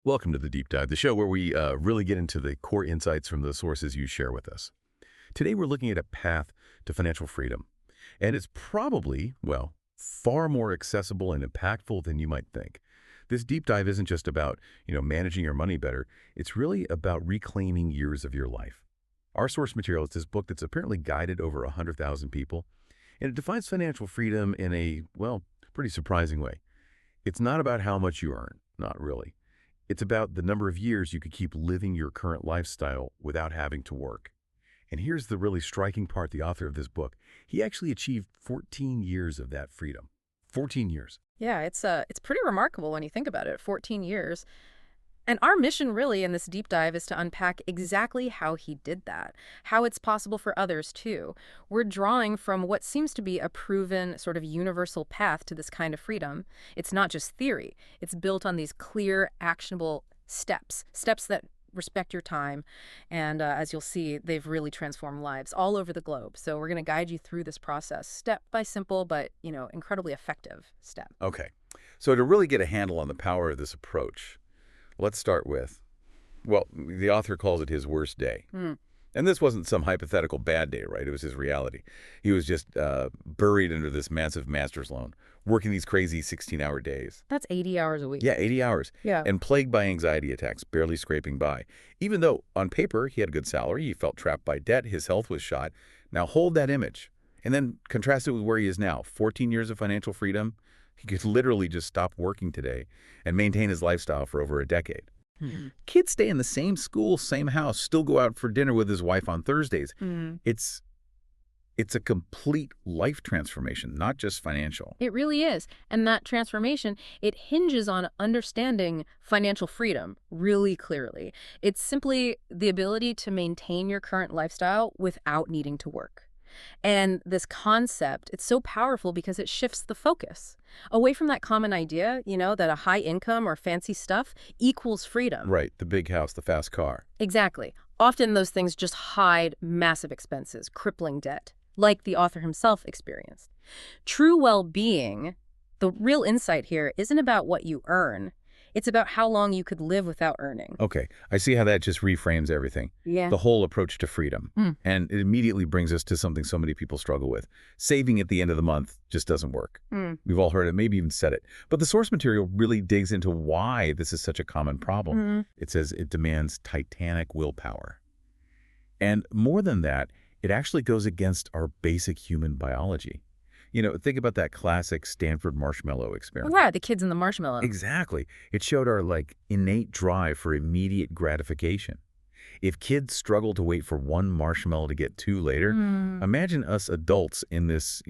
Welcome to the Deep Dive, the show where we really get into the core insights from the sources you share with us. Today, we're looking at a path to financial freedom. And it's probably, well, far more accessible and impactful than you might think. This deep dive isn't just about, managing your money better. It's really about reclaiming years of your life. Our source material is this book that's apparently guided over 100,000 people, and it defines financial freedom in a, well, pretty surprising way. It's not about how much you earn, not really. It's about the number of years you could keep living your current lifestyle without having to work. And here's the really striking part, the author of this book. He actually achieved 14 years of that freedom. 14 years. Yeah, it's pretty remarkable when you think about it, 14 years. And our mission really in this deep dive is to unpack exactly how he did that, how it's possible for others too. We're drawing from what seems to be a proven sort of universal path to this kind of freedom. It's not just theory. It's built on these clear, actionable steps that respect your time. And as you'll see, they've really transformed lives all over the globe. So we're going to guide you through this process, step by simple, but, incredibly effective step. Okay. So to really get a handle on the power of this approach, let's start with, well, the author calls it his worst day. And this wasn't some hypothetical bad day, right? It was his reality. He was just buried under this massive master's loan, working these crazy 16-hour days. That's 80 hours a week. Yeah, 80 hours. Yeah. And plagued by anxiety attacks, barely scraping by. Even though, on paper, he had a good salary, he felt trapped by debt, his health was shot. Now hold that image, and then contrast it with where he is now. 14 years of financial freedom. He could literally just stop working today and maintain his lifestyle for over a decade. Kids stay in the same school, same house, still go out for dinner with his wife on Thursdays. It's a complete life transformation, not just financial. It really is. And that transformation, it hinges on understanding financial freedom really clearly. It's simply the ability to maintain your current lifestyle without needing to work. And this concept, it's so powerful because it shifts the focus away from that common idea, that a high income or fancy stuff equals freedom. Right, the big house, the fast car. Exactly. Often those things just hide massive expenses, crippling debt, like the author himself experienced. True well-being, the real insight here, isn't about what you earn. It's about how long you could live without earning. Okay, I see how that just reframes everything. Yeah. The whole approach to freedom. And it immediately brings us to something so many people struggle with. Saving at the end of the month just doesn't work. We've all heard it, maybe even said it. But the source material really digs into why this is such a common problem. It says it demands titanic willpower. And more than that, it actually goes against our basic human biology. Think about that classic Stanford marshmallow experiment. Right, the kids in the marshmallow. Exactly. It showed our, innate drive for immediate gratification. If kids struggle to wait for one marshmallow to get two later, imagine us adults in this,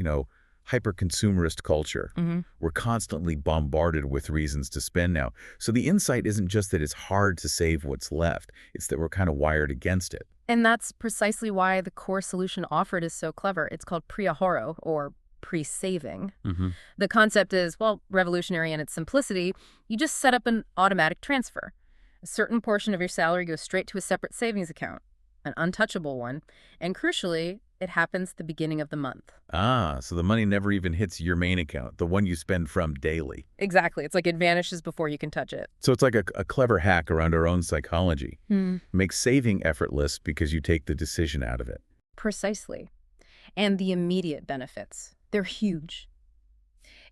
hyper-consumerist culture. We're constantly bombarded with reasons to spend now. So the insight isn't just that it's hard to save what's left. It's that we're kind of wired against it. And that's precisely why the core solution offered is so clever. It's called preahorro, or pre-saving. The concept is, revolutionary in its simplicity. You just set up an automatic transfer. A certain portion of your salary goes straight to a separate savings account, an untouchable one, and crucially, it happens at the beginning of the month. So the money never even hits your main account, the one you spend from daily. Exactly. It's like it vanishes before you can touch it. So it's like a clever hack around our own psychology. Makes saving effortless because you take the decision out of it. Precisely. And the immediate benefits. They're huge.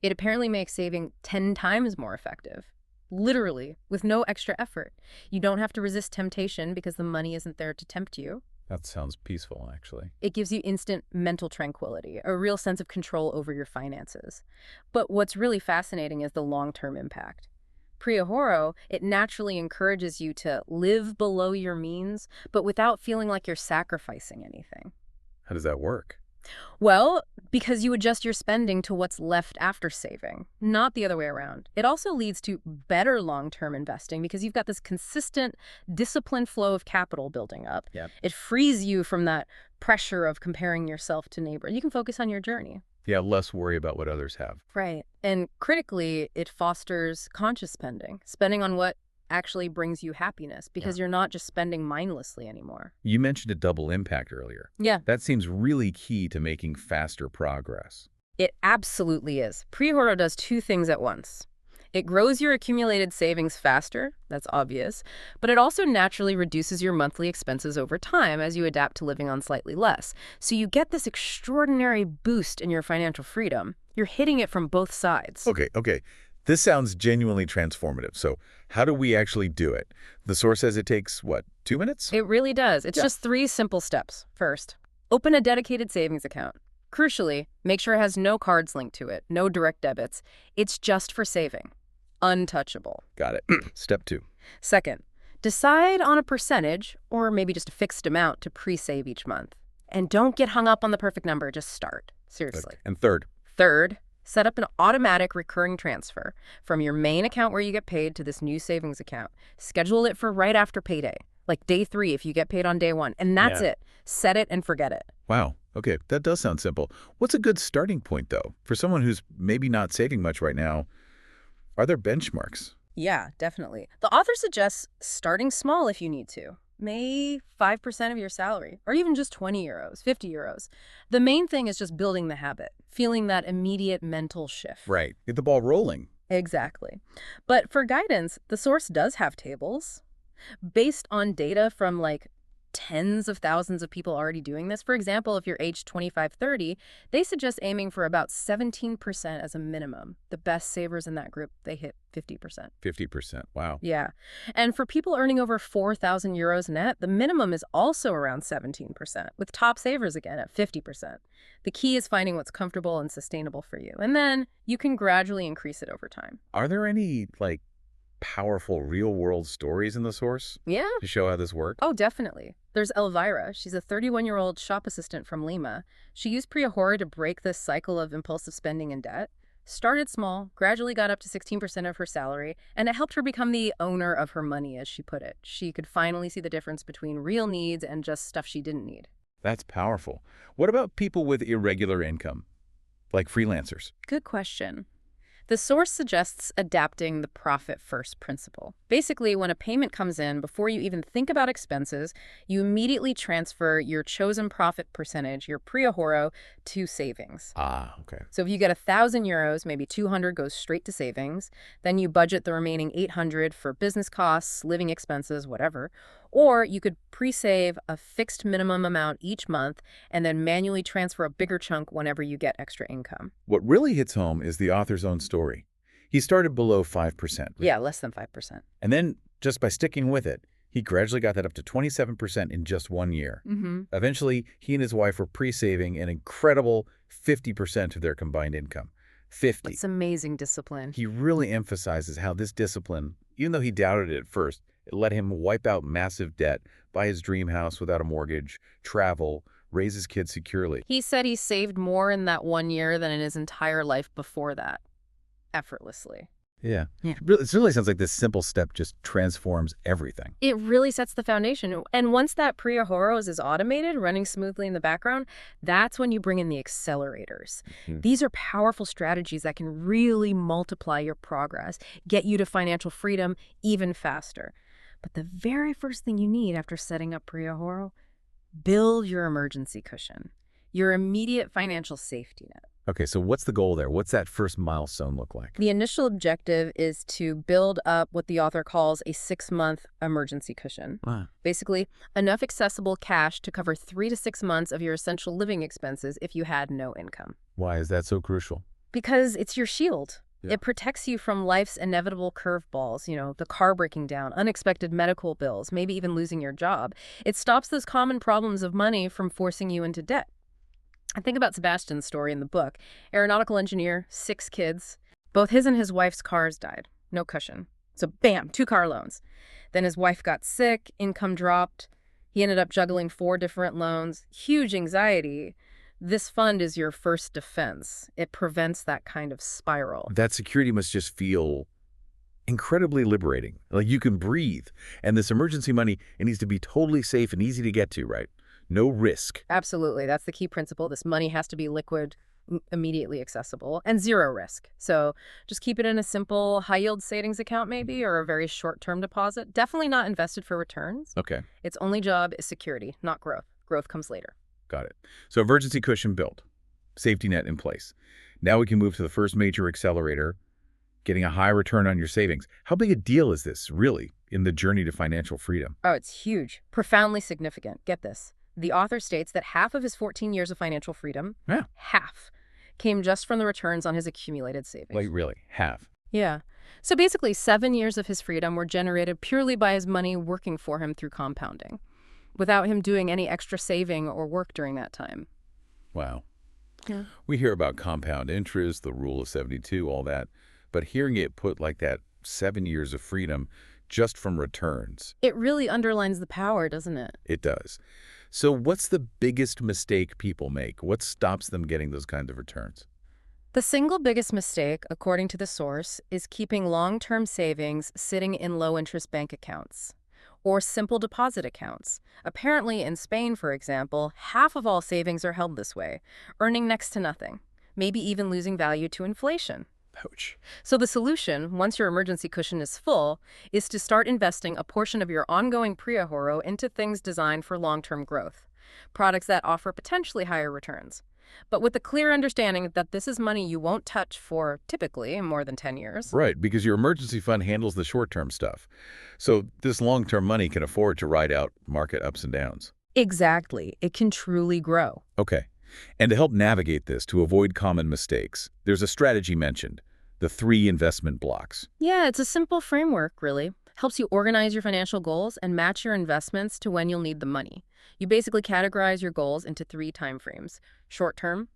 It apparently makes saving 10 times more effective. Literally, with no extra effort. You don't have to resist temptation because the money isn't there to tempt you. That sounds peaceful, actually. It gives you instant mental tranquility, a real sense of control over your finances. But what's really fascinating is the long-term impact. Preahorro, it naturally encourages you to live below your means, but without feeling like you're sacrificing anything. How does that work? Well, because you adjust your spending to what's left after saving, not the other way around. It also leads to better long-term investing because you've got this consistent, disciplined flow of capital building up. Yep. It frees you from that pressure of comparing yourself to neighbors. You can focus on your journey. Yeah, less worry about what others have. Right. And critically, it fosters conscious spending on what actually brings you happiness because you're not just spending mindlessly anymore. You mentioned a double impact earlier. Yeah. That seems really key to making faster progress. It absolutely is. Preahorro does two things at once. It grows your accumulated savings faster, that's obvious, but it also naturally reduces your monthly expenses over time as you adapt to living on slightly less. So you get this extraordinary boost in your financial freedom. You're hitting it from both sides. Okay. This sounds genuinely transformative. So how do we actually do it? The source says it takes, what, 2 minutes? It really does. It's just 3 simple steps. First, open a dedicated savings account. Crucially, make sure it has no cards linked to it, no direct debits. It's just for saving. Untouchable. Got it. Step 2. Second, decide on a percentage, or maybe just a fixed amount to pre-save each month. And don't get hung up on the perfect number, just start. Seriously. Okay. And third. Third, set up an automatic recurring transfer from your main account where you get paid to this new savings account. Schedule it for right after payday, like day 3 if you get paid on day 1. And that's it. Set it and forget it. Wow. Okay, that does sound simple. What's a good starting point, though? For someone who's maybe not saving much right now, are there benchmarks? Yeah, definitely. The author suggests starting small if you need to. Maybe 5% of your salary, or even just 20 euros, 50 euros. The main thing is just building the habit, feeling that immediate mental shift. Right. Get the ball rolling. Exactly. But for guidance, the source does have tables based on data from like tens of thousands of people already doing this. For example, if you're aged 25-30, they suggest aiming for about 17% as a minimum. The best savers in that group, they hit 50%. 50%. Wow. Yeah. And for people earning over 4,000 euros net, the minimum is also around 17%, with top savers again at 50%. The key is finding what's comfortable and sustainable for you. And then you can gradually increase it over time. Are there any, powerful real-world stories in the source Yeah. to show how this worked? Oh, definitely. There's Elvira. She's a 31-year-old shop assistant from Lima. She used preahorro to break this cycle of impulsive spending and debt. Started small, gradually got up to 16% of her salary, and it helped her become the owner of her money, as she put it. She could finally see the difference between real needs and just stuff she didn't need. That's powerful. What about people with irregular income, like freelancers? Good question. The source suggests adapting the profit-first principle. Basically, when a payment comes in, before you even think about expenses, you immediately transfer your chosen profit percentage, your preahorro, to savings. Ah, okay. So if you get 1,000 euros, maybe 200 goes straight to savings. Then you budget the remaining 800 for business costs, living expenses, whatever. Or you could pre-save a fixed minimum amount each month and then manually transfer a bigger chunk whenever you get extra income. What really hits home is the author's own story. He started below 5%. Yeah, less than 5%. And then, just by sticking with it, he gradually got that up to 27% in just 1 year. Eventually, he and his wife were pre-saving an incredible 50% of their combined income. 50. It's amazing discipline. He really emphasizes how this discipline, even though he doubted it at first, it let him wipe out massive debt, buy his dream house without a mortgage, travel, raise his kids securely. He said he saved more in that 1 year than in his entire life before that, effortlessly. Yeah. It really sounds like this simple step just transforms everything. It really sets the foundation. And once that preahorro is automated, running smoothly in the background, that's when you bring in the accelerators. These are powerful strategies that can really multiply your progress, get you to financial freedom even faster. But the very first thing you need after setting up preahorro, build your emergency cushion, your immediate financial safety net. Okay, so what's the goal there? What's that first milestone look like? The initial objective is to build up what the author calls a 6-month emergency cushion. Wow. Basically, enough accessible cash to cover 3 to 6 months of your essential living expenses if you had no income. Why is that so crucial? Because it's your shield. Yeah. It protects you from life's inevitable curveballs, the car breaking down, unexpected medical bills, maybe even losing your job. It stops those common problems of money from forcing you into debt. I think about Sebastian's story in the book. Aeronautical engineer, 6 kids. Both his and his wife's cars died. No cushion. So bam, 2 car loans. Then his wife got sick, income dropped. He ended up juggling 4 different loans. Huge anxiety. This fund is your first defense. It prevents that kind of spiral. That security must just feel incredibly liberating. Like you can breathe. And this emergency money, it needs to be totally safe and easy to get to, right? No risk. Absolutely. That's the key principle. This money has to be liquid, immediately accessible, and 0 risk. So just keep it in a simple high-yield savings account maybe, or a very short-term deposit. Definitely not invested for returns. Okay. Its only job is security, not growth. Growth comes later. Got it. So emergency cushion built, safety net in place. Now we can move to the first major accelerator, getting a high return on your savings. How big a deal is this, really, in the journey to financial freedom? Oh, it's huge. Profoundly significant. Get this. The author states that half of his 14 years of financial freedom, Yeah. half, came just from the returns on his accumulated savings. Like, really, half. Yeah. So basically, 7 years of his freedom were generated purely by his money working for him through compounding, without him doing any extra saving or work during that time. Wow. Yeah. We hear about compound interest, the rule of 72, all that. But hearing it put like that, 7 years of freedom just from returns, It really underlines the power, doesn't it? it does. So what's the biggest mistake people make? What stops them getting those kinds of returns? The single biggest mistake, according to the source, is keeping long-term savings sitting in low-interest bank accounts or simple deposit accounts. Apparently, in Spain, for example, half of all savings are held this way, earning next to nothing, maybe even losing value to inflation. Ouch. So the solution, once your emergency cushion is full, is to start investing a portion of your ongoing preahorro into things designed for long-term growth, products that offer potentially higher returns, but with the clear understanding that this is money you won't touch for, typically, more than 10 years. Right, because your emergency fund handles the short-term stuff. So this long-term money can afford to ride out market ups and downs. Exactly. It can truly grow. Okay. And to help navigate this, to avoid common mistakes, there's a strategy mentioned, the 3 investment blocks. Yeah, it's a simple framework, really. Helps you organize your financial goals and match your investments to when you'll need the money. You basically categorize your goals into 3 time frames. Short term,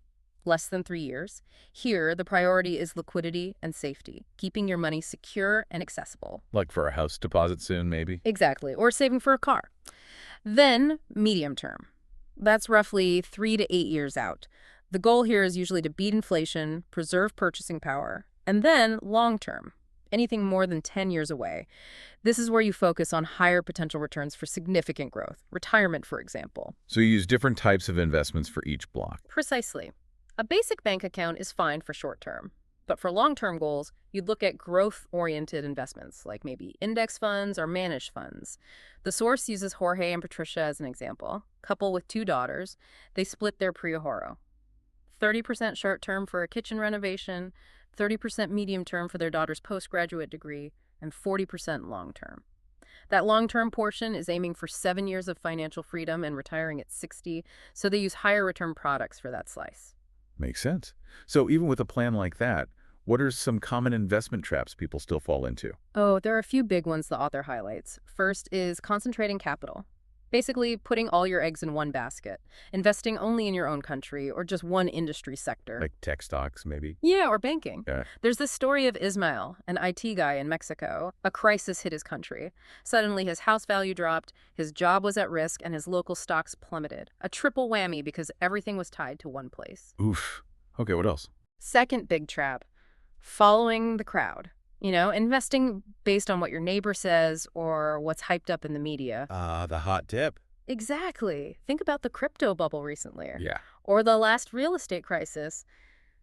less than 3 years. Here, the priority is liquidity and safety, keeping your money secure and accessible. Like for a house deposit soon, maybe? Exactly, or saving for a car. Then, medium term. That's roughly 3 to 8 years out. The goal here is usually to beat inflation, preserve purchasing power, and then long term, anything more than 10 years away. This is where you focus on higher potential returns for significant growth, retirement, for example. So you use different types of investments for each block. Precisely. A basic bank account is fine for short term, but for long-term goals, you'd look at growth-oriented investments, like maybe index funds or managed funds. The source uses Jorge and Patricia as an example. Couple with 2 daughters. They split their preahorro. 30% short-term for a kitchen renovation, 30% medium-term for their daughter's postgraduate degree, and 40% long-term. That long-term portion is aiming for 7 years of financial freedom and retiring at 60, so they use higher return products for that slice. Makes sense. So even with a plan like that, what are some common investment traps people still fall into? Oh, there are a few big ones the author highlights. First is concentrating capital. Basically, putting all your eggs in one basket, investing only in your own country or just one industry sector. Like tech stocks, maybe? Yeah, or banking. Yeah. There's this story of Ismael, an IT guy in Mexico. A crisis hit his country. Suddenly, his house value dropped, his job was at risk, and his local stocks plummeted. A triple whammy because everything was tied to one place. Oof. Okay, what else? Second big trap, following the crowd. Investing based on what your neighbor says or what's hyped up in the media. The hot tip. Exactly. Think about the crypto bubble recently. Yeah. Or the last real estate crisis.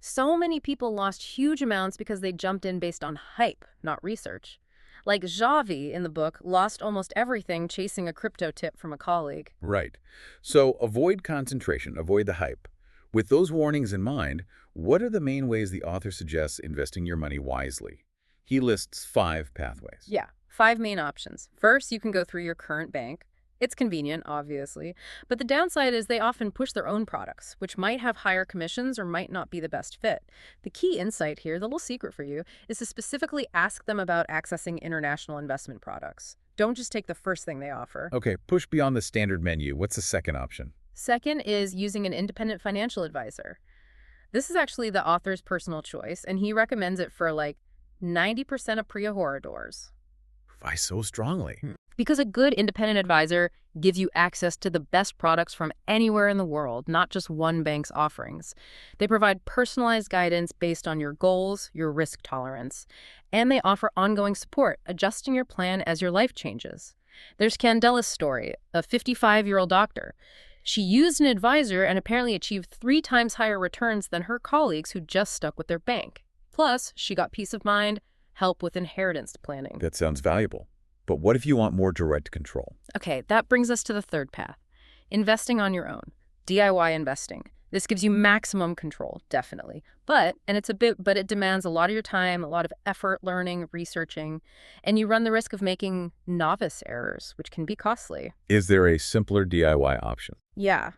So many people lost huge amounts because they jumped in based on hype, not research. Like Javi in the book lost almost everything chasing a crypto tip from a colleague. Right. So avoid concentration, avoid the hype. With those warnings in mind, what are the main ways the author suggests investing your money wisely? He lists 5 pathways. Yeah, 5 main options. First, you can go through your current bank. It's convenient, obviously, but the downside is they often push their own products, which might have higher commissions or might not be the best fit. The key insight here, the little secret for you, is to specifically ask them about accessing international investment products. Don't just take the first thing they offer. Okay, push beyond the standard menu. What's the second option? Second is using an independent financial advisor. This is actually the author's personal choice, and he recommends it for like 90% of preahorradors. Why so strongly? Because a good independent advisor gives you access to the best products from anywhere in the world, not just one bank's offerings. They provide personalized guidance based on your goals, your risk tolerance, and they offer ongoing support, adjusting your plan as your life changes. There's Candela's story, a 55-year-old doctor. She used an advisor and apparently achieved 3 times higher returns than her colleagues who just stuck with their bank. Plus, she got peace of mind, help with inheritance planning. That sounds valuable. But what if you want more direct control? Okay, that brings us to the third path. Investing on your own. DIY investing. This gives you maximum control, definitely. But it demands a lot of your time, a lot of effort learning, researching, and you run the risk of making novice errors, which can be costly. Is there a simpler DIY option? Yeah.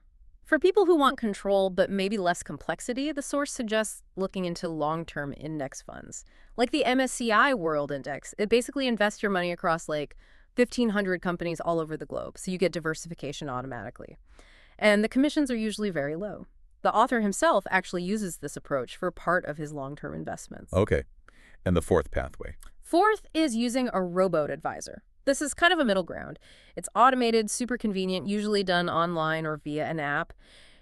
For people who want control but maybe less complexity, the source suggests looking into long-term index funds. Like the MSCI World Index. It basically invests your money across like 1,500 companies all over the globe, so you get diversification automatically. And the commissions are usually very low. The author himself actually uses this approach for part of his long-term investments. Okay. And the fourth pathway? Fourth is using a robo-advisor. This is kind of a middle ground. It's automated, super convenient, usually done online or via an app.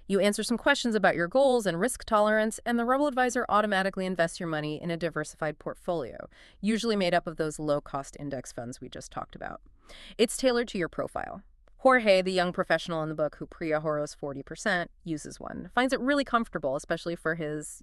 You answer some questions about your goals and risk tolerance, and the robo-advisor automatically invests your money in a diversified portfolio, usually made up of those low-cost index funds we just talked about. It's tailored to your profile. Jorge, the young professional in the book who preahorros 40%, uses one. Finds it really comfortable, especially for his,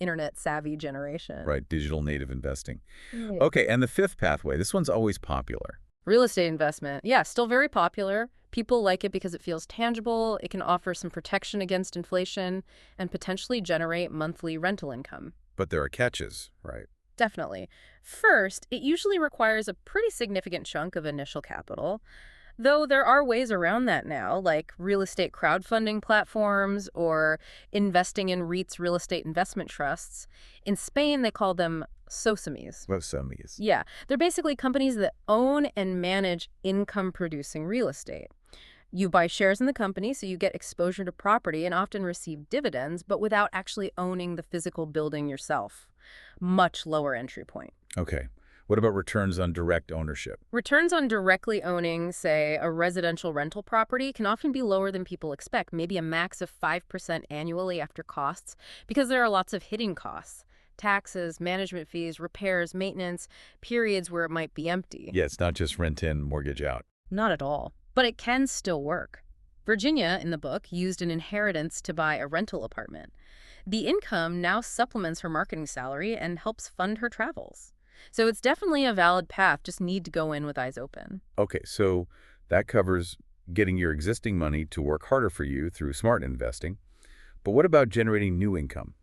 internet-savvy generation. Right, digital native investing. Yeah. Okay, and the fifth pathway, this one's always popular. Real estate investment. Yeah, still very popular. People like it because it feels tangible. It can offer some protection against inflation and potentially generate monthly rental income. But there are catches, right? Definitely. First, it usually requires a pretty significant chunk of initial capital. Though there are ways around that now, like real estate crowdfunding platforms or investing in REITs, real estate investment trusts. In Spain, they call them SOSAMIs. Well, some is. Yeah, they're basically companies that own and manage income-producing real estate. You buy shares in the company, so you get exposure to property and often receive dividends, but without actually owning the physical building yourself. Much lower entry point. Okay. What about returns on direct ownership? Returns on directly owning, say, a residential rental property can often be lower than people expect, maybe a max of 5% annually after costs, because there are lots of hidden costs. Taxes, management fees, repairs, maintenance, periods where it might be empty. Yeah, it's not just rent in, mortgage out. Not at all. But it can still work. Virginia, in the book, used an inheritance to buy a rental apartment. The income now supplements her marketing salary and helps fund her travels. So it's definitely a valid path, just need to go in with eyes open. Okay, so that covers getting your existing money to work harder for you through smart investing. But what about generating new income?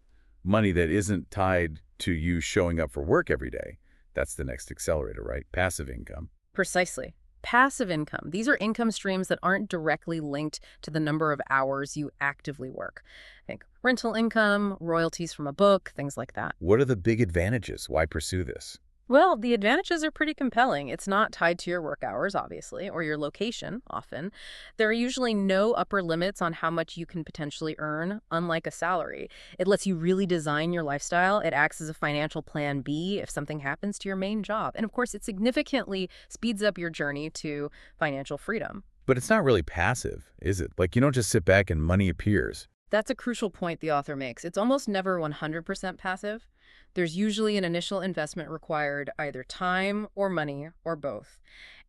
Money that isn't tied to you showing up for work every day. That's the next accelerator, right? Passive income. Precisely. Passive income. These are income streams that aren't directly linked to the number of hours you actively work. Think rental income, royalties from a book, things like that. What are the big advantages? Why pursue this? Well, the advantages are pretty compelling. It's not tied to your work hours, obviously, or your location, often. There are usually no upper limits on how much you can potentially earn, unlike a salary. It lets you really design your lifestyle. It acts as a financial plan B if something happens to your main job. And of course, it significantly speeds up your journey to financial freedom. But it's not really passive, is it? Like, you don't just sit back and money appears. That's a crucial point the author makes. It's almost never 100% passive. There's usually an initial investment required, either time or money or both.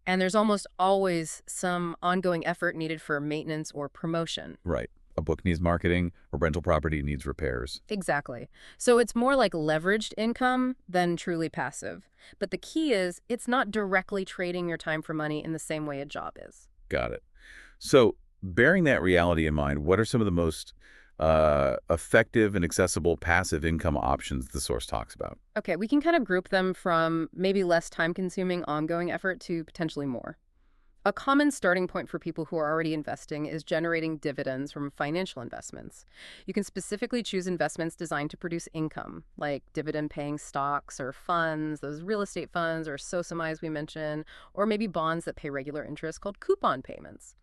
And there's almost always some ongoing effort needed for maintenance or promotion. Right. A book needs marketing, a rental property needs repairs. Exactly. So it's more like leveraged income than truly passive. But the key is it's not directly trading your time for money in the same way a job is. Got it. So bearing that reality in mind, what are some of the most effective and accessible passive income options the source talks about? Okay, we can kind of group them from maybe less time-consuming ongoing effort to potentially more. A common starting point for people who are already investing is generating dividends from financial investments. You can specifically choose investments designed to produce income, like dividend-paying stocks or funds, those real estate funds or SOSAMIs we mentioned, or maybe bonds that pay regular interest called coupon payments.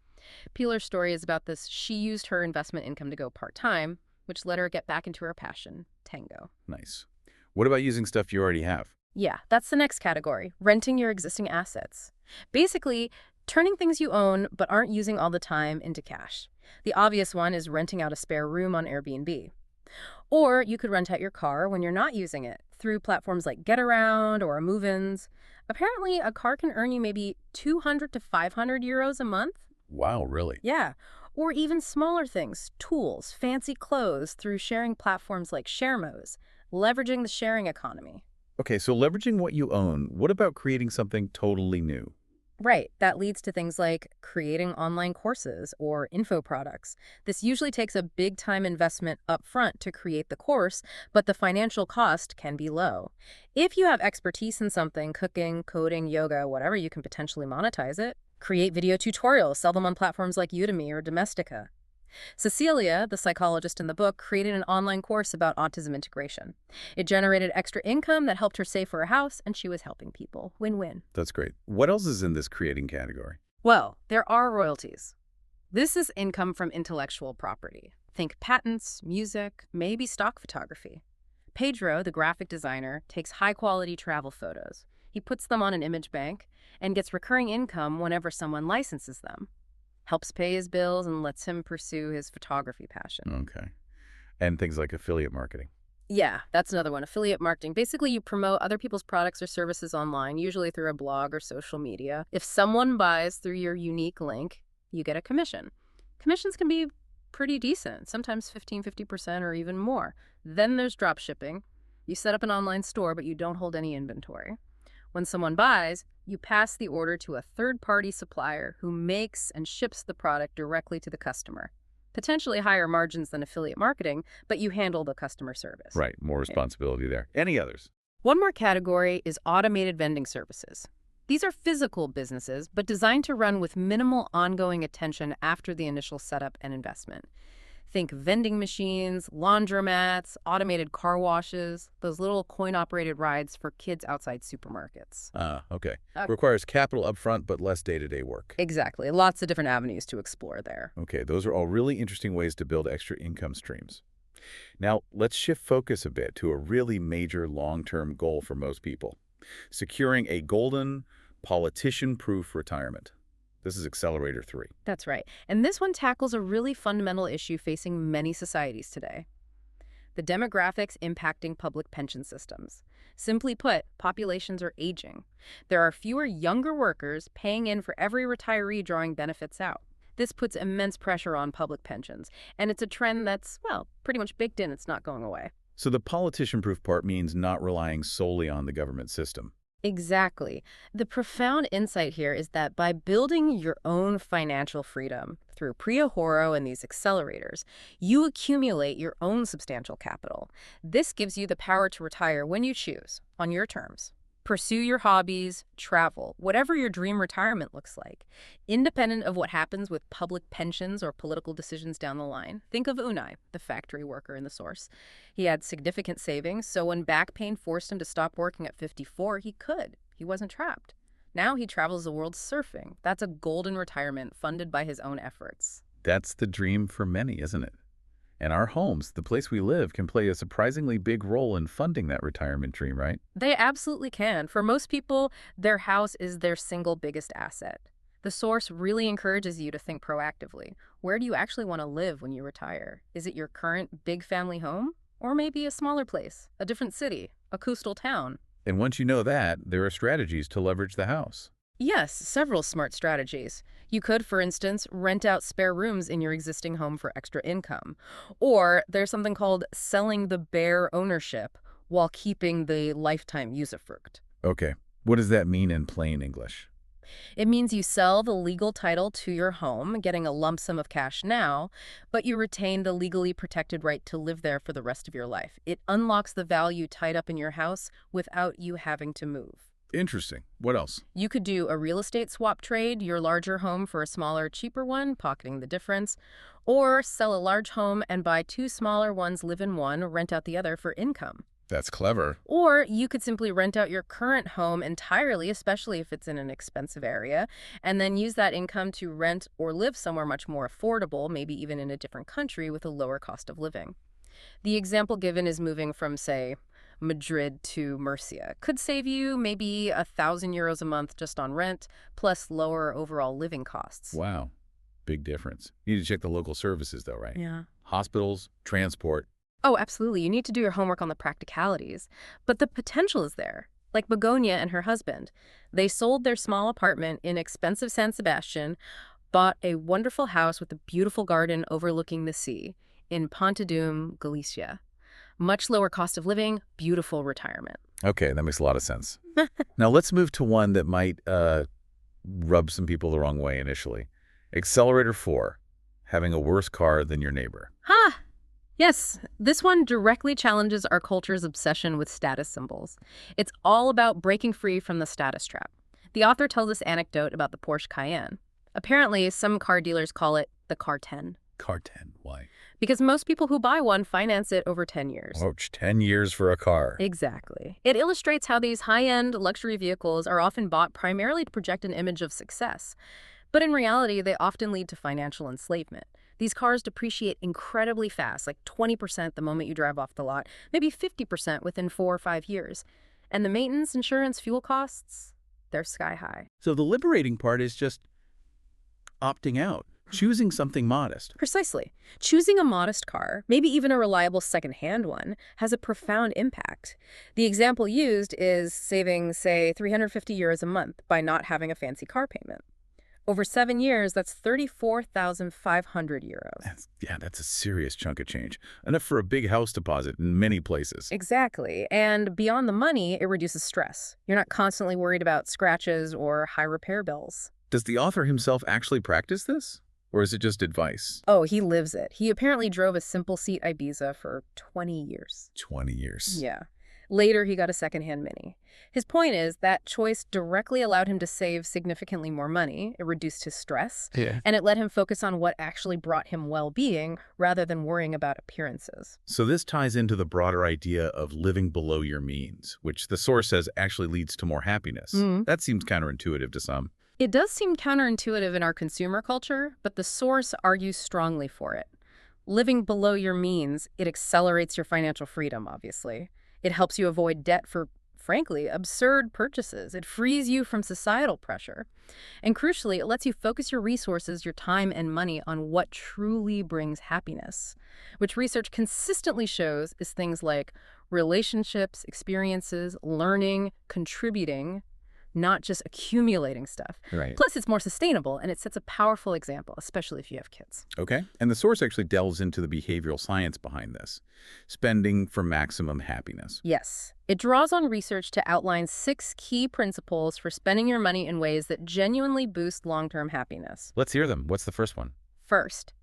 Peeler's story is about this. She used her investment income to go part-time, which let her get back into her passion, tango. Nice. What about using stuff you already have? Yeah, that's the next category, renting your existing assets. Basically, turning things you own but aren't using all the time into cash. The obvious one is renting out a spare room on Airbnb. Or you could rent out your car when you're not using it through platforms like GetAround or Move-ins. Apparently, a car can earn you maybe 200 to 500 euros a month. Wow, really? Yeah. Or even smaller things, tools, fancy clothes through sharing platforms like ShareMos, leveraging the sharing economy. Okay, so leveraging what you own, what about creating something totally new? Right. That leads to things like creating online courses or info products. This usually takes a big time investment up front to create the course, but the financial cost can be low. If you have expertise in something, cooking, coding, yoga, whatever, you can potentially monetize it. Create video tutorials, sell them on platforms like Udemy or Domestika. Cecilia, the psychologist in the book, created an online course about autism integration. It generated extra income that helped her save for a house, and she was helping people. Win-win. That's great. What else is in this creating category? Well, there are royalties. This is income from intellectual property. Think patents, music, maybe stock photography. Pedro, the graphic designer, takes high-quality travel photos. He puts them on an image bank and gets recurring income whenever someone licenses them. Helps pay his bills and lets him pursue his photography passion. Okay. And things like affiliate marketing. Yeah, that's another one. Affiliate marketing. Basically, you promote other people's products or services online, usually through a blog or social media. If someone buys through your unique link, you get a commission. Commissions can be pretty decent, sometimes 50% or even more. Then there's drop shipping. You set up an online store, but you don't hold any inventory. When someone buys, you pass the order to a third-party supplier who makes and ships the product directly to the customer. Potentially higher margins than affiliate marketing, but you handle the customer service. Right, more responsibility there. Any others? One more category is automated vending services. These are physical businesses, but designed to run with minimal ongoing attention after the initial setup and investment. Think vending machines, laundromats, automated car washes, those little coin-operated rides for kids outside supermarkets. Okay. Requires capital upfront, but less day-to-day work. Exactly. Lots of different avenues to explore there. Okay, those are all really interesting ways to build extra income streams. Now, let's shift focus a bit to a really major long-term goal for most people. Securing a golden, politician-proof retirement. This is Accelerator 3. That's right. And this one tackles a really fundamental issue facing many societies today: the demographics impacting public pension systems. Simply put, populations are aging. There are fewer younger workers paying in for every retiree drawing benefits out. This puts immense pressure on public pensions, and it's a trend that's, well, pretty much baked in. It's not going away. So the politician-proof part means not relying solely on the government system. Exactly. The profound insight here is that by building your own financial freedom through preahorro and these accelerators, you accumulate your own substantial capital. This gives you the power to retire when you choose, on your terms. Pursue your hobbies, travel, whatever your dream retirement looks like, independent of what happens with public pensions or political decisions down the line. Think of Unai, the factory worker in the source. He had significant savings, so when back pain forced him to stop working at 54, he could. He wasn't trapped. Now he travels the world surfing. That's a golden retirement funded by his own efforts. That's the dream for many, isn't it? And our homes, the place we live, can play a surprisingly big role in funding that retirement dream, right? They absolutely can. For most people, their house is their single biggest asset. The source really encourages you to think proactively. Where do you actually want to live when you retire? Is it your current big family home? Or maybe a smaller place, a different city, a coastal town? And once you know that, there are strategies to leverage the house. Yes, several smart strategies. You could, for instance, rent out spare rooms in your existing home for extra income. Or there's something called selling the bare ownership while keeping the lifetime usufruct. Okay, what does that mean in plain English? It means you sell the legal title to your home, getting a lump sum of cash now, but you retain the legally protected right to live there for the rest of your life. It unlocks the value tied up in your house without you having to move. Interesting. What else? You could do a real estate swap trade, your larger home for a smaller, cheaper one, pocketing the difference, or sell a large home and buy two smaller ones, live in one, rent out the other for income. That's clever. Or you could simply rent out your current home entirely, especially if it's in an expensive area, and then use that income to rent or live somewhere much more affordable, maybe even in a different country with a lower cost of living. The example given is moving from, say, Madrid to Murcia. Could save you maybe €1,000 a month just on rent, plus lower overall living costs. Wow. Big difference. You need to check the local services, though, right? Yeah. Hospitals, transport. Oh, absolutely. You need to do your homework on the practicalities. But the potential is there. Like Begonia and her husband. They sold their small apartment in expensive San Sebastian, bought a wonderful house with a beautiful garden overlooking the sea in Pontedum, Galicia. Much lower cost of living, beautiful retirement. Okay, that makes a lot of sense. Now let's move to one that might rub some people the wrong way initially. Accelerator 4, having a worse car than your neighbor. Ha! Yes, this one directly challenges our culture's obsession with status symbols. It's all about breaking free from the status trap. The author tells this anecdote about the Porsche Cayenne. Apparently, some car dealers call it the Car 10. Car 10, why? Because most people who buy one finance it over 10 years. Ouch, 10 years for a car. Exactly. It illustrates how these high-end luxury vehicles are often bought primarily to project an image of success. But in reality, they often lead to financial enslavement. These cars depreciate incredibly fast, like 20% the moment you drive off the lot, maybe 50% within 4 or 5 years. And the maintenance, insurance, fuel costs, they're sky high. So the liberating part is just opting out, choosing something modest. Precisely. Choosing a modest car, maybe even a reliable second-hand one, has a profound impact. The example used is saving, say, 350 euros a month by not having a fancy car payment. Over 7 years, that's 34,500 euros. That's a serious chunk of change. Enough for a big house deposit in many places. Exactly. And beyond the money, it reduces stress. You're not constantly worried about scratches or high repair bills. Does the author himself actually practice this? Or is it just advice? Oh, he lives it. He apparently drove a simple-seat Ibiza for 20 years. 20 years. Yeah. Later, he got a second-hand Mini. His point is that choice directly allowed him to save significantly more money, it reduced his stress, and it let him focus on what actually brought him well-being rather than worrying about appearances. So this ties into the broader idea of living below your means, which the source says actually leads to more happiness. That seems counterintuitive to some. It does seem counterintuitive in our consumer culture, but the source argues strongly for it. Living below your means, it accelerates your financial freedom, obviously. It helps you avoid debt for, frankly, absurd purchases. It frees you from societal pressure. And crucially, it lets you focus your resources, your time and money on what truly brings happiness, which research consistently shows is things like relationships, experiences, learning, contributing, not just accumulating stuff. Right. Plus, it's more sustainable, and it sets a powerful example, especially if you have kids. Okay. And the source actually delves into the behavioral science behind this. Spending for maximum happiness. Yes. It draws on research to outline 6 key principles for spending your money in ways that genuinely boost long-term happiness. Let's hear them. What's the first one? First,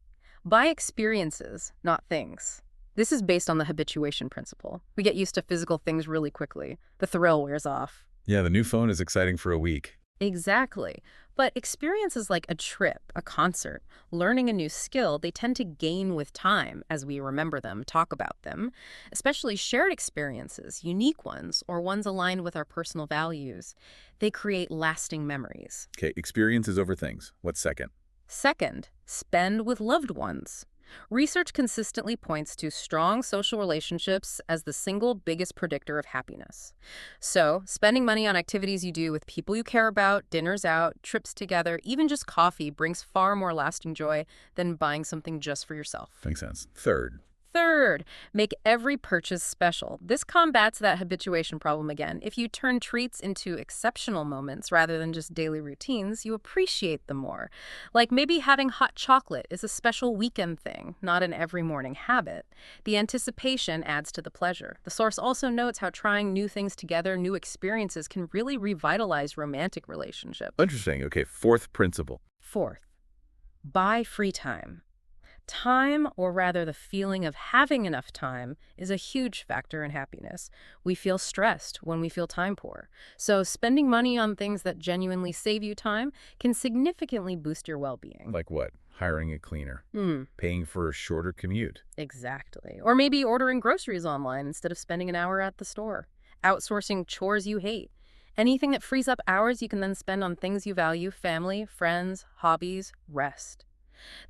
buy experiences, not things. This is based on the habituation principle. We get used to physical things really quickly. The thrill wears off. Yeah, the new phone is exciting for a week. Exactly. But experiences like a trip, a concert, learning a new skill, they tend to gain with time as we remember them, talk about them. Especially shared experiences, unique ones, or ones aligned with our personal values. They create lasting memories. Okay, experiences over things. What's second? Second, spend with loved ones. Research consistently points to strong social relationships as the single biggest predictor of happiness. So, spending money on activities you do with people you care about, dinners out, trips together, even just coffee brings far more lasting joy than buying something just for yourself. Makes sense. Third. Third, make every purchase special. This combats that habituation problem again. If you turn treats into exceptional moments rather than just daily routines, you appreciate them more. Like maybe having hot chocolate is a special weekend thing, not an every morning habit. The anticipation adds to the pleasure. The source also notes how trying new things together, new experiences, can really revitalize romantic relationships. Interesting. Okay, fourth principle. Fourth, buy free time. Time, or rather the feeling of having enough time, is a huge factor in happiness. We feel stressed when we feel time poor. So spending money on things that genuinely save you time can significantly boost your well-being. Like what? Hiring a cleaner. Paying for a shorter commute. Exactly. Or maybe ordering groceries online instead of spending an hour at the store. Outsourcing chores you hate. Anything that frees up hours you can then spend on things you value: family, friends, hobbies, rest.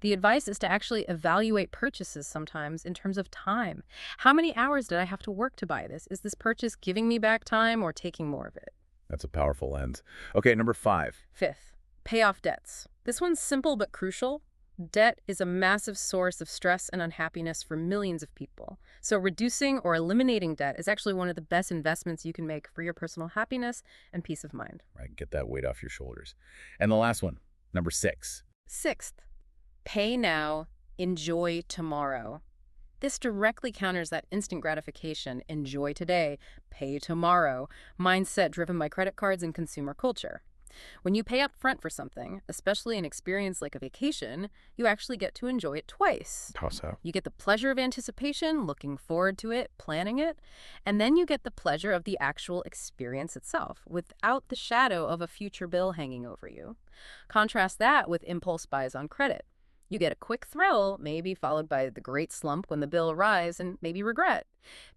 The advice is to actually evaluate purchases sometimes in terms of time. How many hours did I have to work to buy this? Is this purchase giving me back time or taking more of it? That's a powerful lens. Okay, number 5. Fifth, pay off debts. This one's simple but crucial. Debt is a massive source of stress and unhappiness for millions of people. So reducing or eliminating debt is actually one of the best investments you can make for your personal happiness and peace of mind. Right, get that weight off your shoulders. And the last one, number 6. Sixth, pay now, enjoy tomorrow. This directly counters that instant gratification, enjoy today, pay tomorrow, mindset driven by credit cards and consumer culture. When you pay up front for something, especially an experience like a vacation, you actually get to enjoy it twice. How so? You get the pleasure of anticipation, looking forward to it, planning it, and then you get the pleasure of the actual experience itself, without the shadow of a future bill hanging over you. Contrast that with impulse buys on credit. You get a quick thrill, maybe followed by the great slump when the bill arrives, and maybe regret.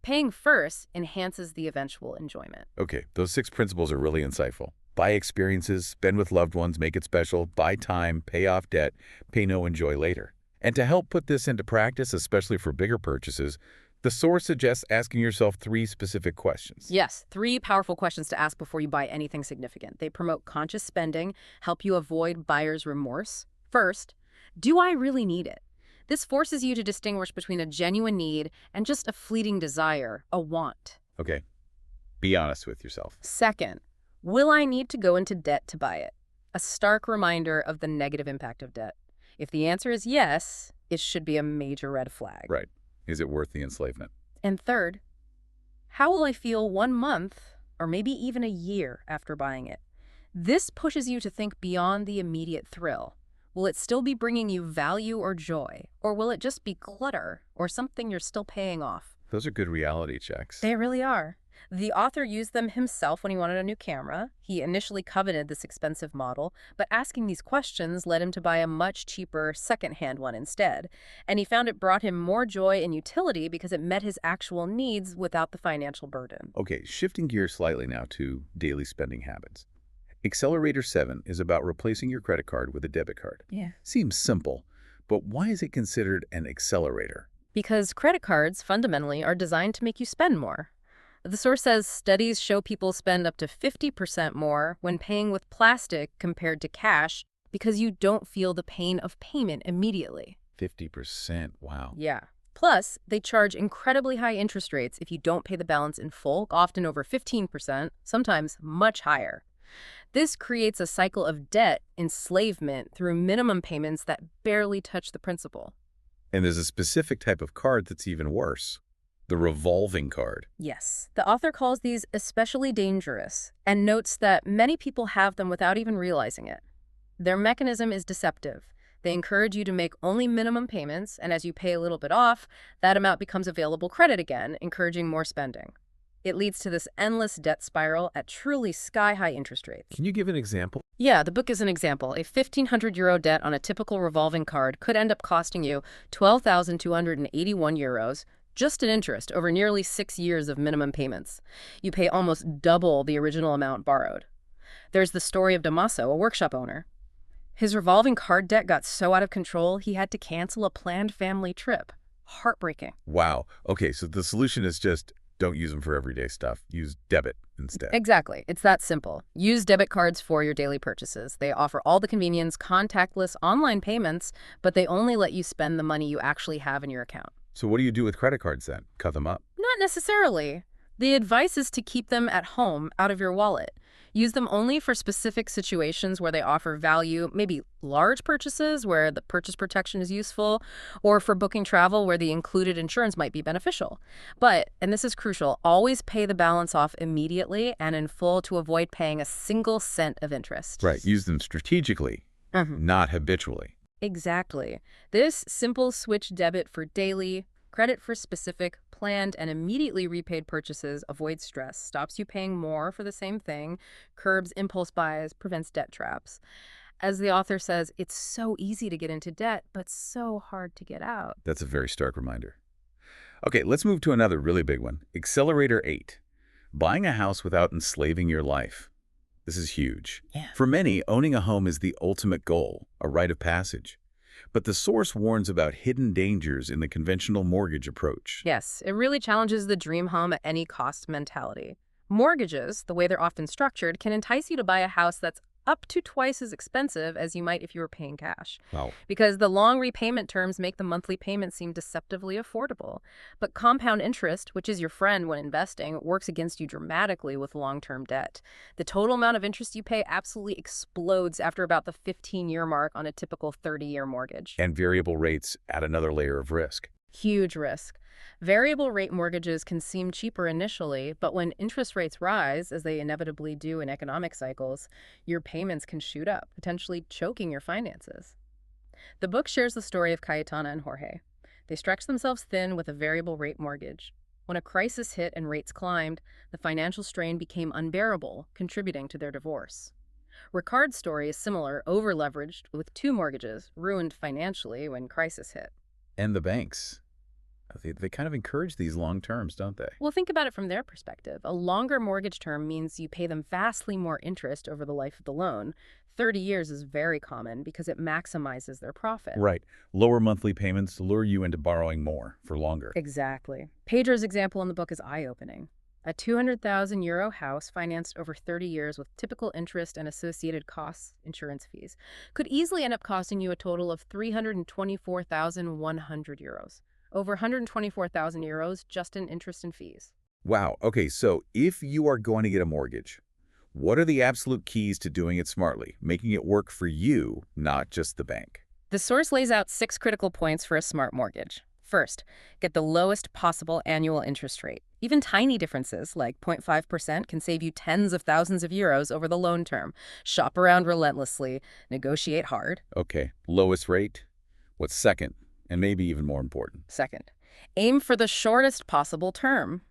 Paying first enhances the eventual enjoyment. Okay, those 6 principles are really insightful. Buy experiences, spend with loved ones, make it special, buy time, pay off debt, pay no, enjoy later. And to help put this into practice, especially for bigger purchases, the source suggests asking yourself 3 specific questions. Yes, 3 powerful questions to ask before you buy anything significant. They promote conscious spending, help you avoid buyer's remorse. First, do I really need it? This forces you to distinguish between a genuine need and just a fleeting desire, a want. Okay, be honest with yourself. Second, will I need to go into debt to buy it? A stark reminder of the negative impact of debt. If the answer is yes, it should be a major red flag. Right. Is it worth the enslavement? And third, how will I feel 1 month or maybe even a year after buying it? This pushes you to think beyond the immediate thrill. Will it still be bringing you value or joy? Or will it just be clutter or something you're still paying off? Those are good reality checks. They really are. The author used them himself when he wanted a new camera. He initially coveted this expensive model, but asking these questions led him to buy a much cheaper second-hand one instead. And he found it brought him more joy and utility because it met his actual needs without the financial burden. Okay, shifting gears slightly now to daily spending habits. Accelerator 7 is about replacing your credit card with a debit card. Yeah. Seems simple, but why is it considered an accelerator? Because credit cards fundamentally are designed to make you spend more. The source says studies show people spend up to 50% more when paying with plastic compared to cash because you don't feel the pain of payment immediately. 50%, wow. Yeah. Plus, they charge incredibly high interest rates if you don't pay the balance in full, often over 15%, sometimes much higher. This creates a cycle of debt enslavement through minimum payments that barely touch the principal. And there's a specific type of card that's even worse. The revolving card. Yes. The author calls these especially dangerous and notes that many people have them without even realizing it. Their mechanism is deceptive. They encourage you to make only minimum payments, and as you pay a little bit off, that amount becomes available credit again, encouraging more spending. It leads to this endless debt spiral at truly sky-high interest rates. Can you give an example? Yeah, the book is an example. A 1,500 euro debt on a typical revolving card could end up costing you 12,281 euros, just in interest, over nearly 6 years of minimum payments. You pay almost double the original amount borrowed. There's the story of Damaso, a workshop owner. His revolving card debt got so out of control, he had to cancel a planned family trip. Heartbreaking. Wow. Okay, so the solution is just don't use them for everyday stuff. Use debit instead. Exactly. It's that simple. Use debit cards for your daily purchases. They offer all the convenience, contactless online payments, but they only let you spend the money you actually have in your account. So what do you do with credit cards then? Cut them up? Not necessarily. The advice is to keep them at home, out of your wallet. Use them only for specific situations where they offer value, maybe large purchases where the purchase protection is useful, or for booking travel where the included insurance might be beneficial. But, and this is crucial, always pay the balance off immediately and in full to avoid paying a single cent of interest. Right. Use them strategically, not habitually. Exactly. This simple switch debit for daily, credit for specific, planned, and immediately repaid purchases avoids stress, stops you paying more for the same thing, curbs impulse buys, prevents debt traps. As the author says, it's so easy to get into debt, but so hard to get out. That's a very stark reminder. Okay, let's move to another really big one. Accelerator 8. Buying a house without enslaving your life. This is huge. Yeah. For many, owning a home is the ultimate goal, a rite of passage. But the source warns about hidden dangers in the conventional mortgage approach. Yes, it really challenges the dream home at any cost mentality. Mortgages, the way they're often structured, can entice you to buy a house that's up to twice as expensive as you might if you were paying cash. Wow. Because the long repayment terms make the monthly payment seem deceptively affordable. But compound interest, which is your friend when investing, works against you dramatically with long-term debt. The total amount of interest you pay absolutely explodes after about the 15-year mark on a typical 30-year mortgage. And variable rates add another layer of risk. Huge risk. Variable rate mortgages can seem cheaper initially, but when interest rates rise, as they inevitably do in economic cycles, your payments can shoot up, potentially choking your finances. The book shares the story of Cayetana and Jorge. They stretched themselves thin with a variable rate mortgage. When a crisis hit and rates climbed, the financial strain became unbearable, contributing to their divorce. Ricard's story is similar, over-leveraged, with 2 mortgages, ruined financially when crisis hit. And the banks, they kind of encourage these long terms, don't they? Well, think about it from their perspective. A longer mortgage term means you pay them vastly more interest over the life of the loan. 30 years is very common because it maximizes their profit. Right. Lower monthly payments lure you into borrowing more for longer. Exactly. Pedro's example in the book is eye-opening. A €200,000 house financed over 30 years with typical interest and associated costs, insurance fees, could easily end up costing you a total of €324,100. Over €124,000 just in interest and fees. Wow. Okay, so if you are going to get a mortgage, what are the absolute keys to doing it smartly, making it work for you, not just the bank? The source lays out 6 critical points for a smart mortgage. First, get the lowest possible annual interest rate. Even tiny differences, like 0.5%, can save you tens of thousands of euros over the loan term. Shop around relentlessly, negotiate hard. Okay, lowest rate. What's second? And maybe even more important. Second, aim for the shortest possible term.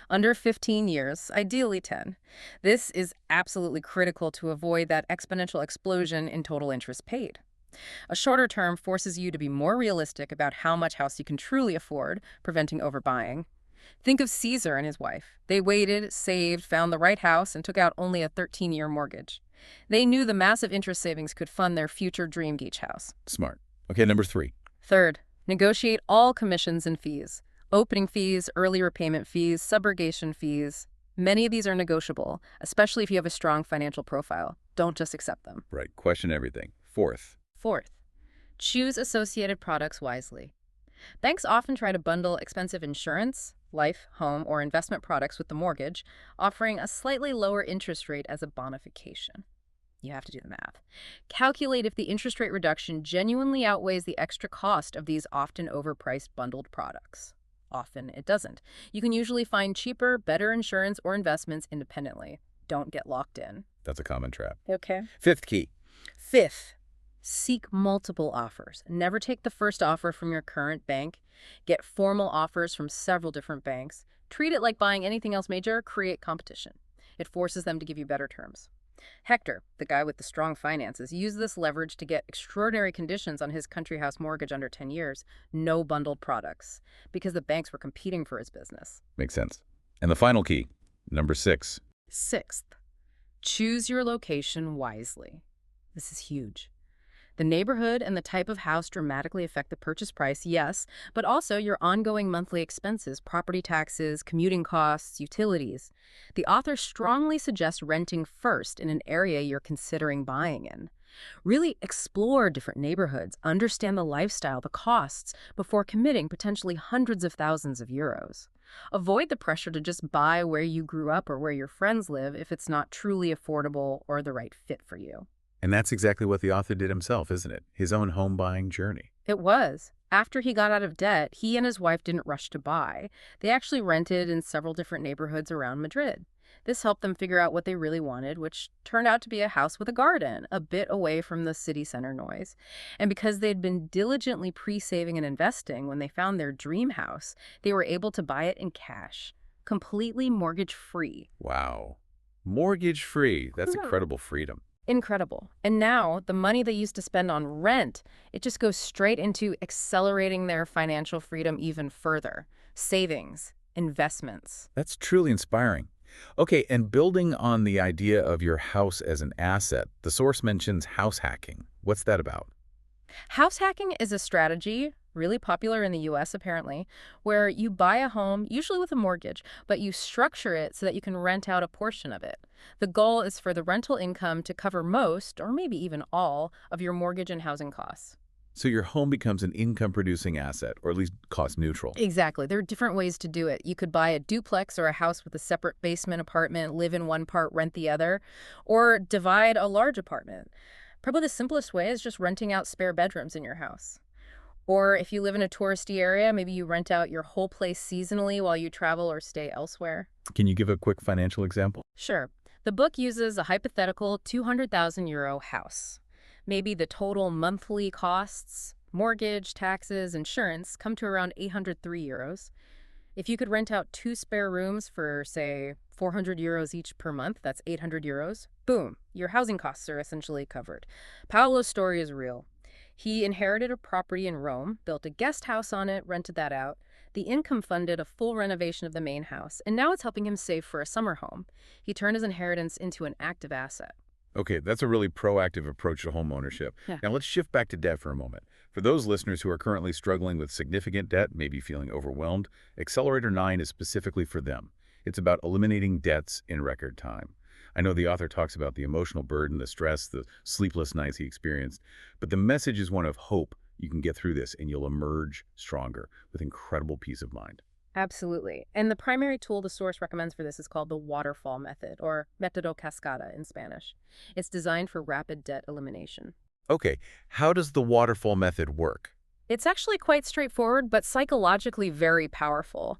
Under 15 years, ideally 10. This is absolutely critical to avoid that exponential explosion in total interest paid. A shorter term forces you to be more realistic about how much house you can truly afford, preventing overbuying. Think of Caesar and his wife. They waited, saved, found the right house, and took out only a 13-year mortgage. They knew the massive interest savings could fund their future dream beach house. Smart. Okay, number 3. Third, negotiate all commissions and fees. Opening fees, early repayment fees, subrogation fees. Many of these are negotiable, especially if you have a strong financial profile. Don't just accept them. Right, question everything. Fourth, choose associated products wisely. Banks often try to bundle expensive insurance, life, home, or investment products with the mortgage, offering a slightly lower interest rate as a bonification. You have to do the math. Calculate if the interest rate reduction genuinely outweighs the extra cost of these often overpriced bundled products. Often it doesn't. You can usually find cheaper, better insurance or investments independently. Don't get locked in. that's a common trap. Okay. Fifth key, Fifth, seek multiple offers. Never take the first offer from your current bank. Get formal offers from several different banks. Treat it like buying anything else major. Create competition. It forces them to give you better terms. Hector, the guy with the strong finances, used this leverage to get extraordinary conditions on his country house mortgage under 10 years. No bundled products, because the banks were competing for his business. makes sense. And the final key, number 6. Sixth, choose your location wisely. This is huge. The neighborhood and the type of house dramatically affect the purchase price, yes, but also your ongoing monthly expenses, property taxes, commuting costs, utilities. The author strongly suggests renting first in an area you're considering buying in. Really explore different neighborhoods, understand the lifestyle, the costs, before committing potentially hundreds of thousands of euros. Avoid the pressure to just buy where you grew up or where your friends live if it's not truly affordable or the right fit for you. And that's exactly what the author did himself, isn't it? His own home buying journey. It was. After he got out of debt, he and his wife didn't rush to buy. They actually rented in several different neighborhoods around Madrid. This helped them figure out what they really wanted, which turned out to be a house with a garden, a bit away from the city center noise. And because they'd been diligently pre-saving and investing when they found their dream house, they were able to buy it in cash, completely mortgage-free. Wow. Mortgage-free. That's incredible freedom. Incredible. And now, the money they used to spend on rent, it just goes straight into accelerating their financial freedom even further. Savings, investments. That's truly inspiring. Okay, and building on the idea of your house as an asset, the source mentions house hacking. What's that about? House hacking is a strategy, really popular in the US apparently, where you buy a home, usually with a mortgage, but you structure it so that you can rent out a portion of it. The goal is for the rental income to cover most, or maybe even all, of your mortgage and housing costs. So your home becomes an income-producing asset, or at least cost-neutral. Exactly. There are different ways to do it. You could buy a duplex or a house with a separate basement apartment, live in one part, rent the other, or divide a large apartment. Probably the simplest way is just renting out spare bedrooms in your house. Or if you live in a touristy area, maybe you rent out your whole place seasonally while you travel or stay elsewhere. Can you give a quick financial example? Sure. The book uses a hypothetical €200,000 house. Maybe the total monthly costs, mortgage, taxes, insurance, come to around €803. If you could rent out 2 spare rooms for, say, €400 each per month, that's €800, boom, your housing costs are essentially covered. Paolo's story is real. He inherited a property in Rome, built a guest house on it, rented that out. The income funded a full renovation of the main house, and now it's helping him save for a summer home. He turned his inheritance into an active asset. Okay, that's a really proactive approach to home ownership. Yeah. Now let's shift back to debt for a moment. For those listeners who are currently struggling with significant debt, maybe feeling overwhelmed, Accelerator 9 is specifically for them. It's about eliminating debts in record time. I know the author talks about the emotional burden, the stress, the sleepless nights he experienced, but the message is one of hope. You can get through this and you'll emerge stronger with incredible peace of mind. Absolutely. And the primary tool the source recommends for this is called the waterfall method, or método cascada in Spanish. It's designed for rapid debt elimination. Okay, how does the waterfall method work? It's actually quite straightforward, but psychologically very powerful.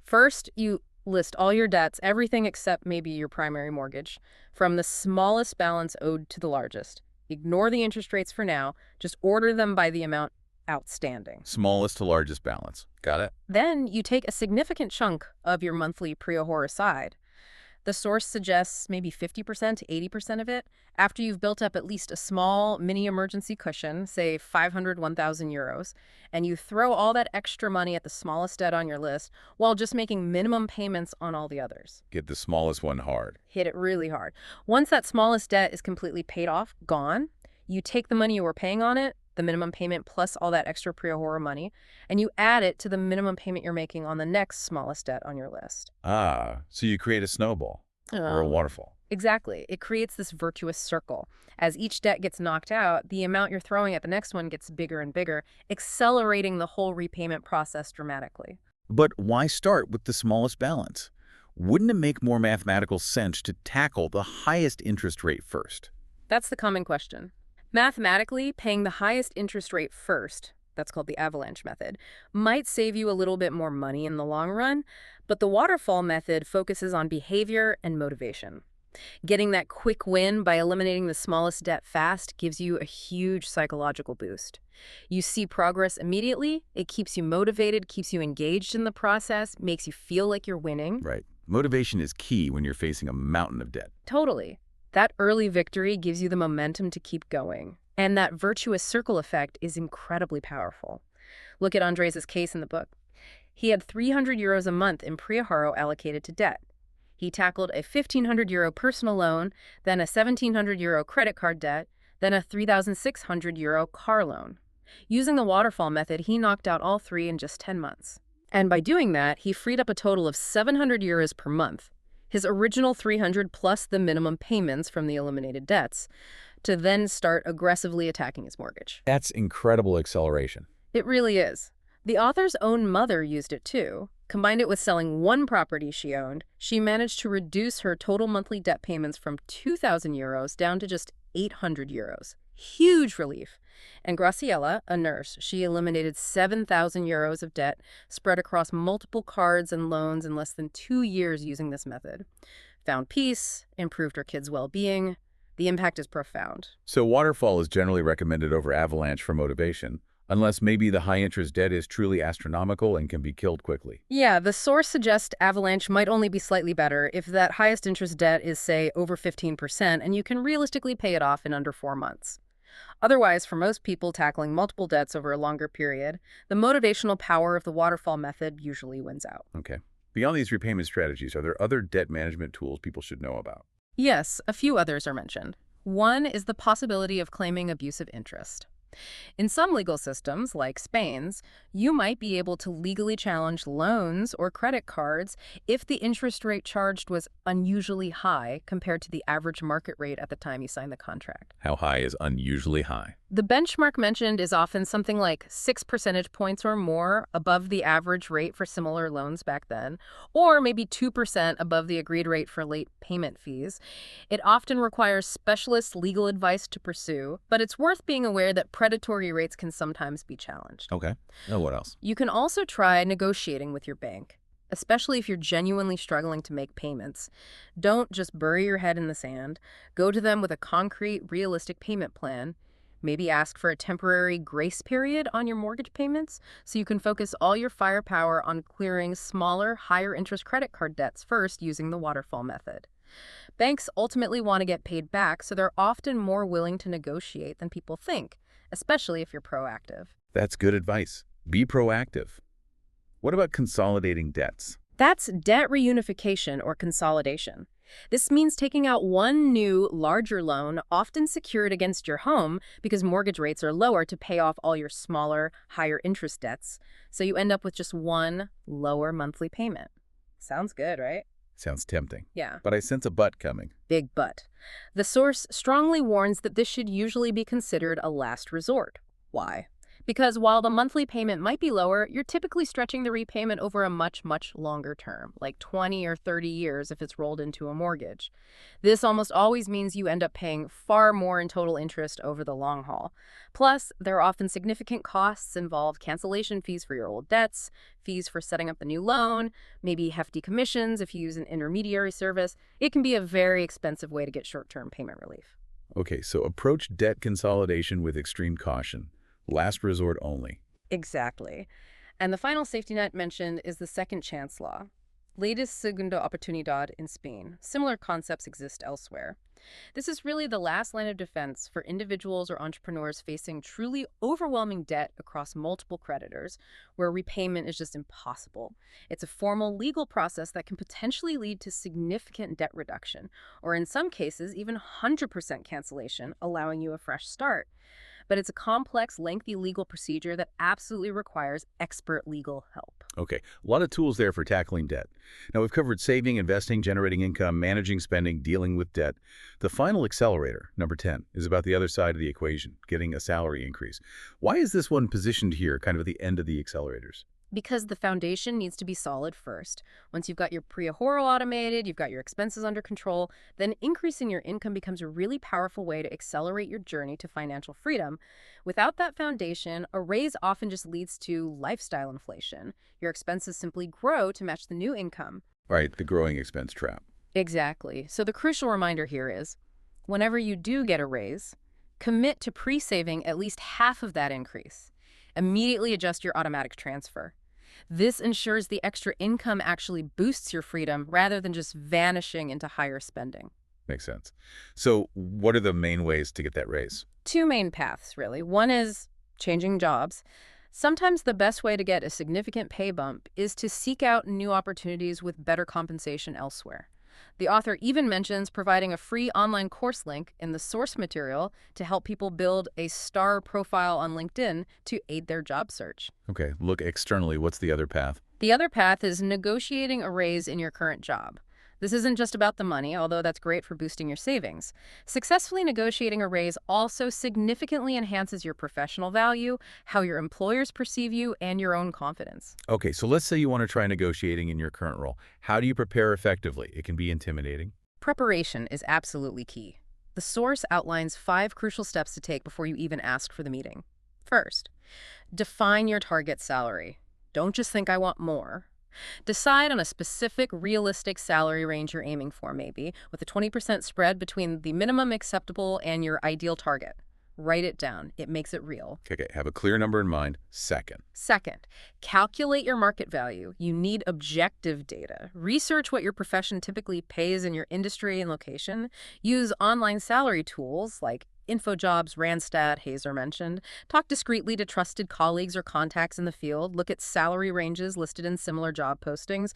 First, you list all your debts, everything except maybe your primary mortgage, from the smallest balance owed to the largest. Ignore the interest rates for now, just order them by the amount outstanding. Smallest to largest balance. Got it? Then you take a significant chunk of your monthly preahorro aside. The source suggests maybe 50% to 80% of it after you've built up at least a small mini emergency cushion, say 500, €1,000, and you throw all that extra money at the smallest debt on your list while just making minimum payments on all the others. Get the smallest one hard. Hit it really hard. Once that smallest debt is completely paid off, gone, you take the money you were paying on it, the minimum payment plus all that extra preahorro money, and you add it to the minimum payment you're making on the next smallest debt on your list. Ah, so you create a snowball or a waterfall. Exactly. It creates this virtuous circle. As each debt gets knocked out, the amount you're throwing at the next one gets bigger and bigger, accelerating the whole repayment process dramatically. But why start with the smallest balance? Wouldn't it make more mathematical sense to tackle the highest interest rate first? That's the common question. Mathematically, paying the highest interest rate first, that's called the avalanche method, might save you a little bit more money in the long run, but the waterfall method focuses on behavior and motivation. Getting that quick win by eliminating the smallest debt fast gives you a huge psychological boost. You see progress immediately, it keeps you motivated, keeps you engaged in the process, makes you feel like you're winning. Right. Motivation is key when you're facing a mountain of debt. Totally. That early victory gives you the momentum to keep going. And that virtuous circle effect is incredibly powerful. Look at Andres' case in the book. He had €300 a month in preahorro allocated to debt. He tackled a €1,500 personal loan, then a €1,700 credit card debt, then a €3,600 car loan. Using the waterfall method, he knocked out all three in just 10 months. And by doing that, he freed up a total of €700 per month, his original $300 plus the minimum payments from the eliminated debts, to then start aggressively attacking his mortgage. That's incredible acceleration. It really is. The author's own mother used it too. Combined it with selling one property she owned, she managed to reduce her total monthly debt payments from €2,000 down to just €800. Huge relief. And Graciela, a nurse, she eliminated €7,000 of debt spread across multiple cards and loans in less than 2 years using this method. Found peace, improved her kids' well-being. The impact is profound. So waterfall is generally recommended over avalanche for motivation, unless maybe the high-interest debt is truly astronomical and can be killed quickly. Yeah, the source suggests avalanche might only be slightly better if that highest interest debt is, say, over 15%, and you can realistically pay it off in under 4 months. Otherwise, for most people tackling multiple debts over a longer period, the motivational power of the waterfall method usually wins out. Okay. Beyond these repayment strategies, are there other debt management tools people should know about? Yes, a few others are mentioned. One is the possibility of claiming abusive interest. In some legal systems, like Spain's, you might be able to legally challenge loans or credit cards if the interest rate charged was unusually high compared to the average market rate at the time you signed the contract. How high is unusually high? The benchmark mentioned is often something like 6 percentage points or more above the average rate for similar loans back then, or maybe 2% above the agreed rate for late payment fees. It often requires specialist legal advice to pursue, but it's worth being aware that predatory rates can sometimes be challenged. Okay. Oh, what else? You can also try negotiating with your bank, especially if you're genuinely struggling to make payments. Don't just bury your head in the sand. Go to them with a concrete, realistic payment plan. Maybe ask for a temporary grace period on your mortgage payments so you can focus all your firepower on clearing smaller, higher interest credit card debts first using the waterfall method. Banks ultimately want to get paid back, so they're often more willing to negotiate than people think, especially if you're proactive. That's good advice. Be proactive. What about consolidating debts? That's debt reunification or consolidation. This means taking out one new, larger loan, often secured against your home because mortgage rates are lower, to pay off all your smaller, higher interest debts, so you end up with just one lower monthly payment. Sounds good, right? Sounds tempting. Yeah. But I sense a but coming. Big but. The source strongly warns that this should usually be considered a last resort. Why? Because while the monthly payment might be lower, you're typically stretching the repayment over a much, much longer term, like 20 or 30 years if it's rolled into a mortgage. This almost always means you end up paying far more in total interest over the long haul. Plus, there are often significant costs involved: cancellation fees for your old debts, fees for setting up the new loan, maybe hefty commissions if you use an intermediary service. It can be a very expensive way to get short-term payment relief. Okay, so approach debt consolidation with extreme caution. Last resort only. Exactly. And the final safety net mentioned is the second chance law. Ley de segunda oportunidad in Spain. Similar concepts exist elsewhere. This is really the last line of defense for individuals or entrepreneurs facing truly overwhelming debt across multiple creditors, where repayment is just impossible. It's a formal legal process that can potentially lead to significant debt reduction, or in some cases, even 100% cancellation, allowing you a fresh start. But it's a complex, lengthy legal procedure that absolutely requires expert legal help. Okay, a lot of tools there for tackling debt. Now, we've covered saving, investing, generating income, managing spending, dealing with debt. The final accelerator, number 10, is about the other side of the equation, getting a salary increase. Why is this one positioned here, kind of at the end of the accelerators? Because the foundation needs to be solid first. Once you've got your preahorro automated, you've got your expenses under control, then increasing your income becomes a really powerful way to accelerate your journey to financial freedom. Without that foundation, a raise often just leads to lifestyle inflation. Your expenses simply grow to match the new income. Right, the growing expense trap. Exactly. So the crucial reminder here is, whenever you do get a raise, commit to pre-saving at least half of that increase. Immediately adjust your automatic transfer. This ensures the extra income actually boosts your freedom rather than just vanishing into higher spending. Makes sense. So what are the main ways to get that raise? Two main paths, really. One is changing jobs. Sometimes the best way to get a significant pay bump is to seek out new opportunities with better compensation elsewhere. The author even mentions providing a free online course link in the source material to help people build a star profile on LinkedIn to aid their job search. Okay, look externally. What's the other path? The other path is negotiating a raise in your current job. This isn't just about the money, although that's great for boosting your savings. Successfully negotiating a raise also significantly enhances your professional value, how your employers perceive you, and your own confidence. Okay, so let's say you want to try negotiating in your current role. How do you prepare effectively? It can be intimidating. Preparation is absolutely key. The source outlines 5 crucial steps to take before you even ask for the meeting. First, define your target salary. Don't just think I want more. Decide on a specific, realistic salary range you're aiming for, maybe, with a 20% spread between the minimum acceptable and your ideal target. Write it down. It makes it real. Okay, have a clear number in mind. Second, Calculate your market value. You need objective data. Research what your profession typically pays in your industry and location. Use online salary tools like InfoJobs, Randstad, Hazer mentioned. Talk discreetly to trusted colleagues or contacts in the field. Look at salary ranges listed in similar job postings.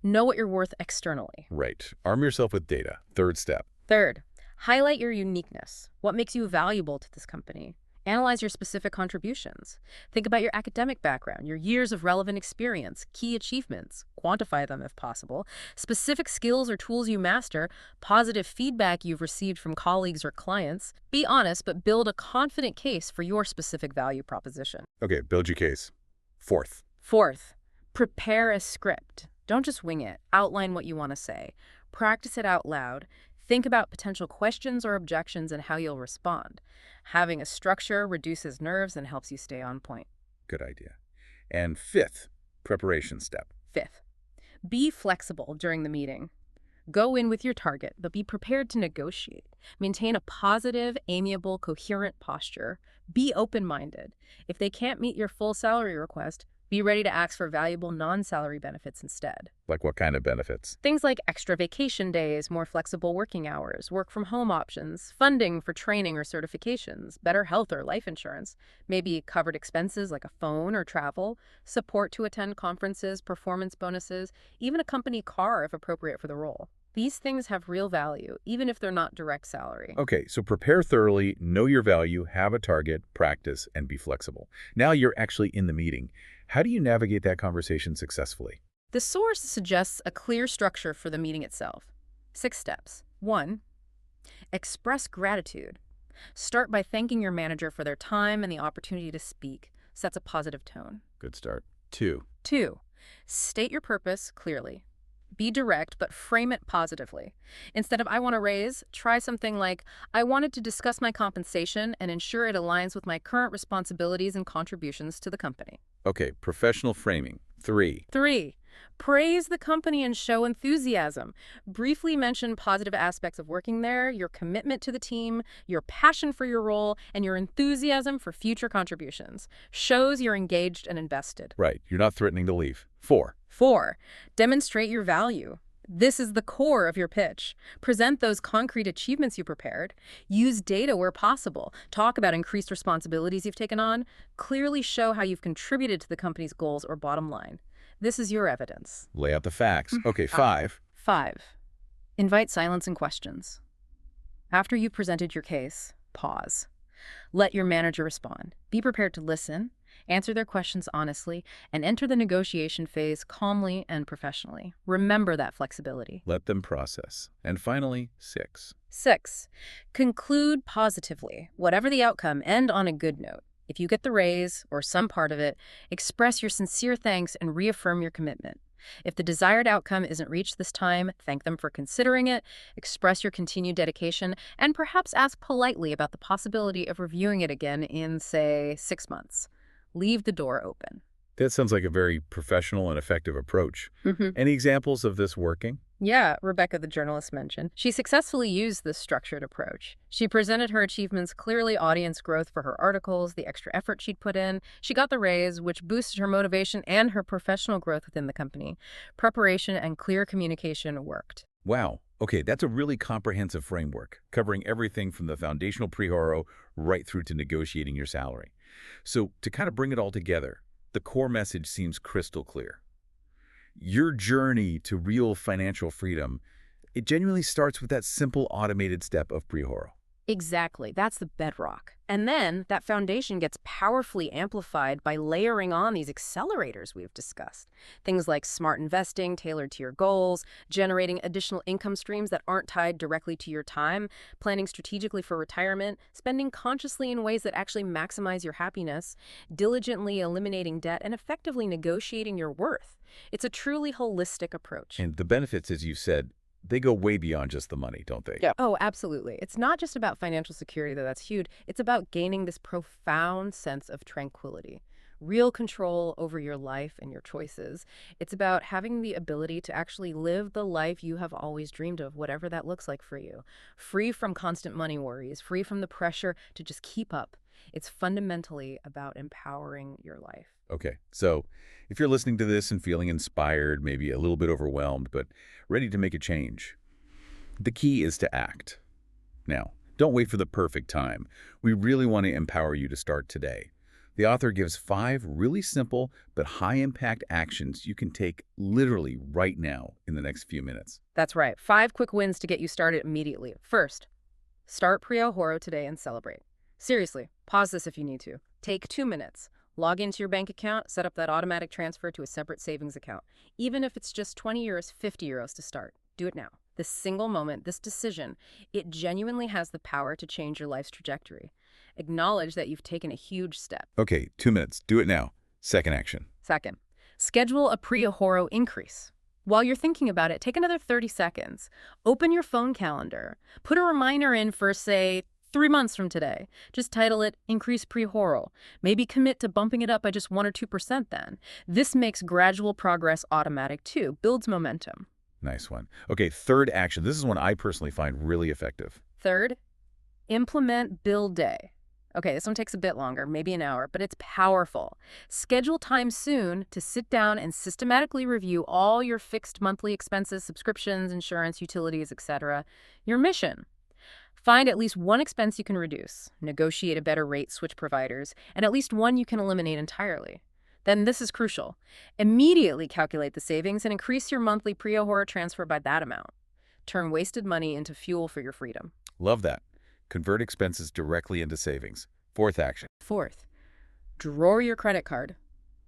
Know what you're worth externally. right. Arm yourself with data. Third step. Third, highlight your uniqueness. What makes you valuable to this company? Analyze your specific contributions. Think about your academic background, your years of relevant experience, key achievements. Quantify them if possible. Specific skills or tools you master, positive feedback you've received from colleagues or clients. Be honest, but build a confident case for your specific value proposition. Okay, build your case. Fourth, Prepare a script. Don't just wing it. Outline what you want to say. Practice it out loud. Think about potential questions or objections and how you'll respond. Having a structure reduces nerves and helps you stay on point. Good idea. And fifth, preparation step. Fifth, be flexible during the meeting. Go in with your target, but be prepared to negotiate. Maintain a positive, amiable, coherent posture. Be open-minded. If they can't meet your full salary request, be ready to ask for valuable non-salary benefits instead. Like what kind of benefits? Things like extra vacation days, more flexible working hours, work-from-home options, funding for training or certifications, better health or life insurance, maybe covered expenses like a phone or travel, support to attend conferences, performance bonuses, even a company car if appropriate for the role. These things have real value, even if they're not direct salary. Okay, so prepare thoroughly, know your value, have a target, practice, and be flexible. Now you're actually in the meeting. How do you navigate that conversation successfully? The source suggests a clear structure for the meeting itself. 6 steps. 1. Express gratitude. Start by thanking your manager for their time and the opportunity to speak. Sets a positive tone. Good start. 2. 2. State your purpose clearly. Be direct, but frame it positively. Instead of, I want a raise, try something like, I wanted to discuss my compensation and ensure it aligns with my current responsibilities and contributions to the company. Okay, professional framing. 3. 3. Praise the company and show enthusiasm. Briefly mention positive aspects of working there, your commitment to the team, your passion for your role, and your enthusiasm for future contributions. Shows you're engaged and invested. Right, you're not threatening to leave. 4. 4. Demonstrate your value. This is the core of your pitch. Present those concrete achievements you prepared. Use data where possible. Talk about increased responsibilities you've taken on. Clearly show how you've contributed to the company's goals or bottom line. This is your evidence. Lay out the facts. Okay, 5. 5. Invite silence and questions. After you've presented your case, pause. Let your manager respond. Be prepared to listen, answer their questions honestly, and enter the negotiation phase calmly and professionally. Remember that flexibility. Let them process. And finally, 6. 6. Conclude positively. Whatever the outcome, end on a good note. If you get the raise, or some part of it, express your sincere thanks and reaffirm your commitment. If the desired outcome isn't reached this time, thank them for considering it, express your continued dedication, and perhaps ask politely about the possibility of reviewing it again in, say, 6 months. Leave the door open. That sounds like a very professional and effective approach. Any examples of this working? Yeah, Rebecca, the journalist, mentioned. She successfully used this structured approach. She presented her achievements clearly, audience growth for her articles, the extra effort she'd put in. She got the raise, which boosted her motivation and her professional growth within the company. Preparation and clear communication worked. Wow. Okay, that's a really comprehensive framework, covering everything from the foundational preahorro right through to negotiating your salary. So to kind of bring it all together, the core message seems crystal clear. Your journey to real financial freedom, it genuinely starts with that simple automated step of preahorro. Exactly. That's the bedrock. And then that foundation gets powerfully amplified by layering on these accelerators we've discussed. Things like smart investing, tailored to your goals, generating additional income streams that aren't tied directly to your time, planning strategically for retirement, spending consciously in ways that actually maximize your happiness, diligently eliminating debt, and effectively negotiating your worth. It's a truly holistic approach. And the benefits, as you said, they go way beyond just the money, don't they? Yeah. Oh, absolutely. It's not just about financial security, though that's huge. It's about gaining this profound sense of tranquility, real control over your life and your choices. It's about having the ability to actually live the life you have always dreamed of, whatever that looks like for you. Free from constant money worries, free from the pressure to just keep up. It's fundamentally about empowering your life. Okay, so if you're listening to this and feeling inspired, maybe a little bit overwhelmed, but ready to make a change, the key is to act. Now, don't wait for the perfect time. We really want to empower you to start today. The author gives 5 really simple but high-impact actions you can take literally right now in the next few minutes. That's right. 5 quick wins to get you started immediately. First, start preahorro today and celebrate. Seriously, pause this if you need to. Take 2 minutes. Log into your bank account, set up that automatic transfer to a separate savings account. Even if it's just 20 euros, 50 euros to start. Do it now. This single moment, this decision, it genuinely has the power to change your life's trajectory. Acknowledge that you've taken a huge step. Okay, 2 minutes. Do it now. Second action. Second, schedule a preahorro increase. While you're thinking about it, take another 30 seconds. Open your phone calendar. Put a reminder in for, say, 3 months from today. Just title it Increase Preahorro. Maybe commit to bumping it up by just 1 or 2% then. This makes gradual progress automatic too, builds momentum. Nice one. Okay, third action. This is one I personally find really effective. Third, implement bill day. Okay, this one takes a bit longer, maybe an hour, but it's powerful. Schedule time soon to sit down and systematically review all your fixed monthly expenses, subscriptions, insurance, utilities, etc. Your mission. Find at least one expense you can reduce, negotiate a better rate, switch providers, and at least one you can eliminate entirely. Then this is crucial. Immediately calculate the savings and increase your monthly preahorro transfer by that amount. Turn wasted money into fuel for your freedom. Love that. Convert expenses directly into savings. Fourth action. Fourth, drawer your credit card.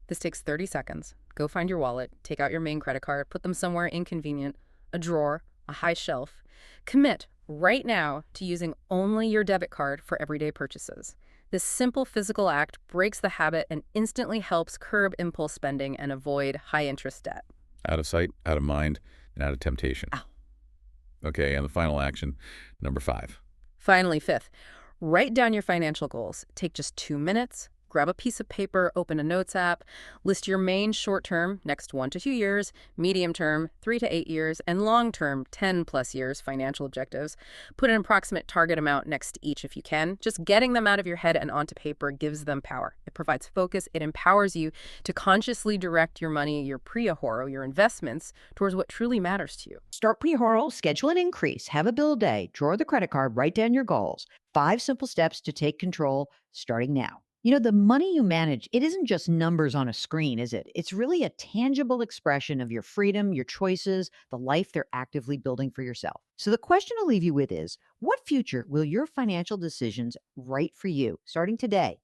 This takes 30 seconds. Go find your wallet, take out your main credit card, put them somewhere inconvenient, a drawer, a high shelf. Commit right now to using only your debit card for everyday purchases. This simple physical act breaks the habit and instantly helps curb impulse spending and avoid high-interest debt. Out of sight, out of mind, and out of temptation. Ow. Okay, and the final action, number 5. Finally, fifth, write down your financial goals. Take just 2 minutes. Grab a piece of paper, open a notes app, list your main short-term, next 1 to 2 years, medium-term, 3 to 8 years, and long-term, 10+ years financial objectives. Put an approximate target amount next to each if you can. Just getting them out of your head and onto paper gives them power. It provides focus. It empowers you to consciously direct your money, your preahorro, your investments, towards what truly matters to you. Start preahorro, schedule an increase, have a bill day, drawer the credit card, write down your goals. 5 simple steps to take control starting now. You know, the money you manage, it isn't just numbers on a screen, is it? It's really a tangible expression of your freedom, your choices, the life they're actively building for yourself. So the question I'll leave you with is, what future will your financial decisions write for you starting today?